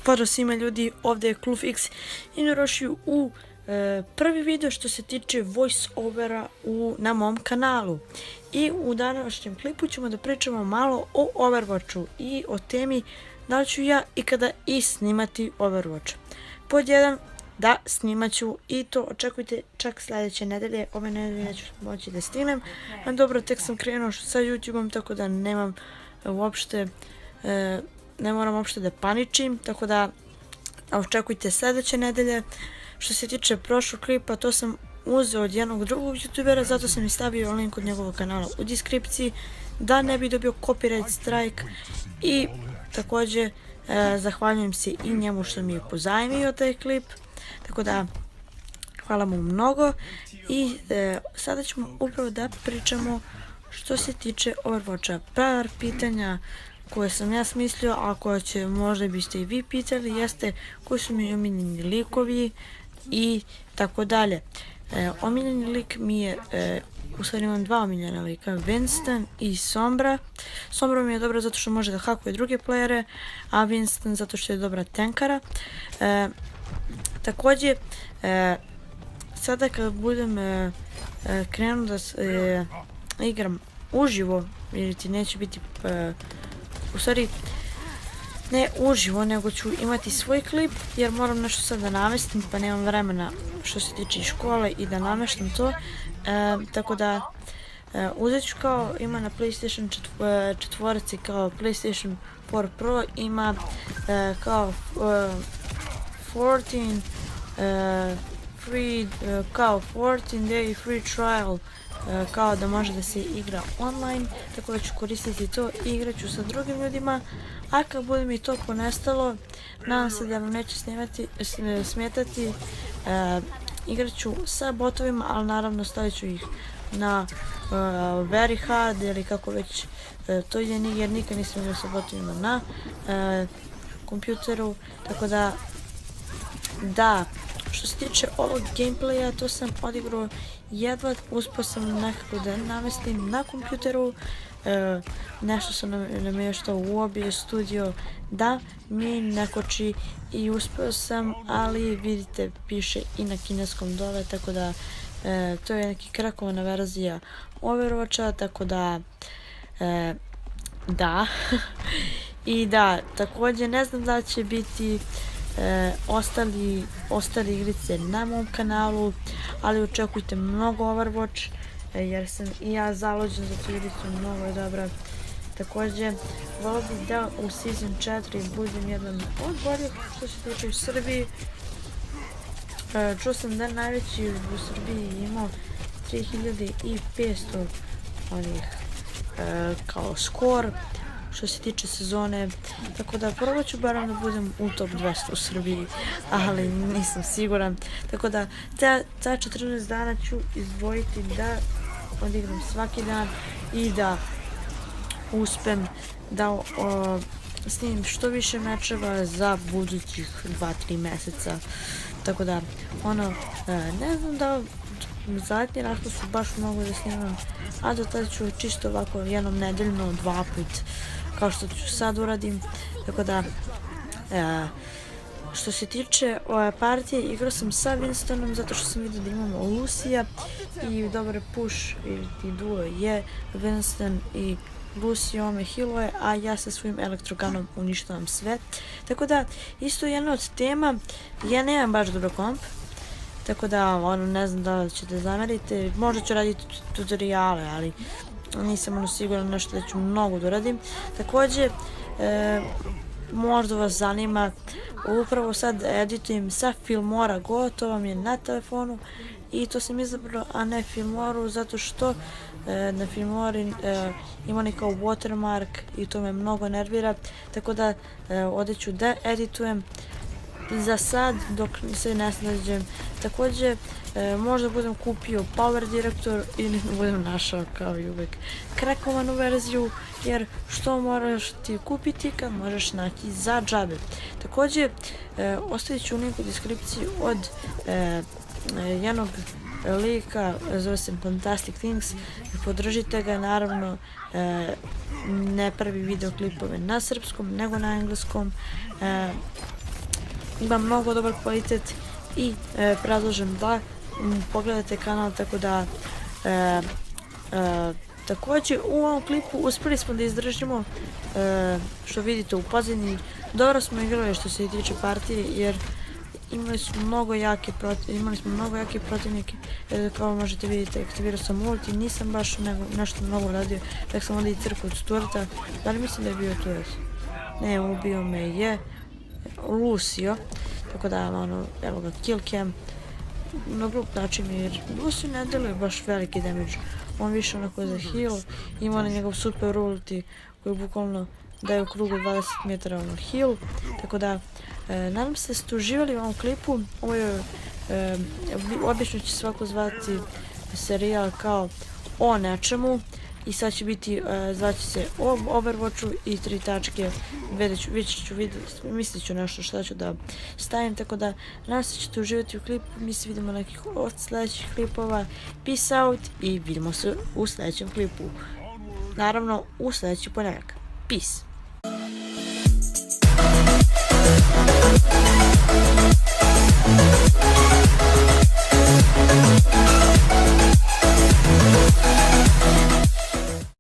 Pozdrav svima ljudi, ovdje je Klufix i narošio u prvi video što se tiče voice overa na mom kanalu. I u današnjem klipu ćemo da pričamo malo o Overwatchu i o temi da li ću ja ikada i snimati Overwatch. Pod jedan, da, snimat ću i to očekujte čak sljedeće nedelje. Ove nedelje neću moći da snimem. Dobro, tek sam krenuo sa YouTubeom, tako da nemam uopšte... ne moram uopšte da paničim, tako da očekujte sljedeće nedelje. Što se tiče prošlog klipa, to sam uzeo od jednog drugog youtubera, zato sam i stavio link od njegovog kanala u deskripciji, da ne bi dobio copyright strike. I također zahvaljujem se i njemu što mi je pozajmio taj klip, tako da hvala mu mnogo. I sada ćemo upravo da pričamo što se tiče Overwatcha. Par pitanja koje sam ja smislio, a koje će možda biste i vi pitali, jeste koji su mi omiljeni likovi i tako dalje. Omiljeni lik mi je, u stvari imam dva omiljena lika, Winston i Sombra. Sombra mi je dobra zato što može da hakuje druge playere, a Winston zato što je dobra tankara. Također, sada kad budem krenuo da igram uživo, jer ti neće biti... u stvari ne uživo, nego ću imati svoj klip jer moram nešto sad da namestim, pa nemam vremena što se tiče škole i da nameštam to, tako da uzet ću kao ima na PlayStation 4 kao PlayStation 4 Pro ima kao 14 free kao 14 day free trial, kao da može da se igra online, tako da ću koristiti to i igrat ću sa drugim ljudima. A kad bude mi to ponestalo, nadam se da vam neće smetati, igrat ću sa botovima, ali naravno stavit ću ih na very hard ili kako već to ide, jer nikad nisam igrao sa botovima na kompjuteru, tako da što se tiče ovog gameplaya, to sam odigrao jedva, uspio sam nekako da namestim na kompjuteru, nešto sam namještao u OBS studio da mi ne koči i uspio sam, ali vidite piše i na kineskom dole, tako da to je neki krakovana verzija Overwatcha, tako da da i da, također ne znam da će biti ostali igrice na mom kanalu, ali očekujte mnogo Overwatch, jer sam i ja zalođen za tu igricu, mnogo je dobra. Također volio bih da u Season 4 budem jedan od boljih što se tiče u Srbiji. Čuo sam da najveći u Srbiji imao 3500 onih kao skor što se tiče sezone, tako da probat ću barem da budem u top 200 u Srbiji, ali nisam siguran, tako da ta 14 dana ću izdvojiti da odigram svaki dan i da uspem da snimim što više mečeva za budućih 2-3 meseca, tako da ne znam da zadnji raspad su baš mnogo da snimam, a do tada ću čisto ovako jednom nedeljno 2 put kao što ću sad uradim, tako da što se tiče ove partije, igrao sam sa Winstonom zato što sam vidio da imamo Lucija i dobar push ili duo je Winston i Lucy ome healuje, a ja sa svojim elektroganom uništavam sve, tako da isto jedna od tema, ja nemam baš dobro komp, tako da ne znam da li ćete zameriti, možda ću raditi tutoriale, ali nisam siguran nešto da ću mnogo da uradim. Također možda vas zanima, upravo sad editujem sa Filmora Go, to vam je na telefonu i to sam izabrao, a ne Filmoru, zato što na Filmori ima neki watermark i to me mnogo nervira, tako da ovdje ću da editujem za sad dok se ne snađem. Također možda budem kupio Power Director ili budem našao kao i uvek krakovanu verziju, jer što moraš ti kupiti kad možeš naći za džabe. Također ostavit ću link u deskripciji od jednog lika, zove se Fantastic Things, podržite ga, naravno ne pravi videoklipove na srpskom nego na engleskom, ima mnogo dobar kvalitet i predlažem da pogledate kanal, tako da također u ovom klipu uspjeli smo da izdržimo, što vidite u pozadini, dobro smo igrali što se tiče partije, jer imali smo mnogo jake protivnike, kao možete vidjeti aktivirao sam ulti, nisam baš nešto mnogo radio, tek sam onda i crkao od Stuarta, da li mislim da je bio Turet? Ne, ubio me je Lucio, tako da evo ga kill cam na glup način, jer Lucio ne deluje baš veliki damage, on više onako za heal, ima na njegov super ulti koji bukvalno daje u krugu 20 metara heal, tako da nadam se da ste uživali u ovom klipu. Ovo je, obično će svako zvati serijal kao o nečemu i sad će biti, zvaće se o Overwatchu i 3 tačke, mislit ću nešto šta ću da stavim, tako da nadam se da ćete uživati u klipu, mi se vidimo nekih od sljedećih klipova, peace out i vidimo se u sljedećem klipu, naravno u sljedeći ponedjeljak, peace.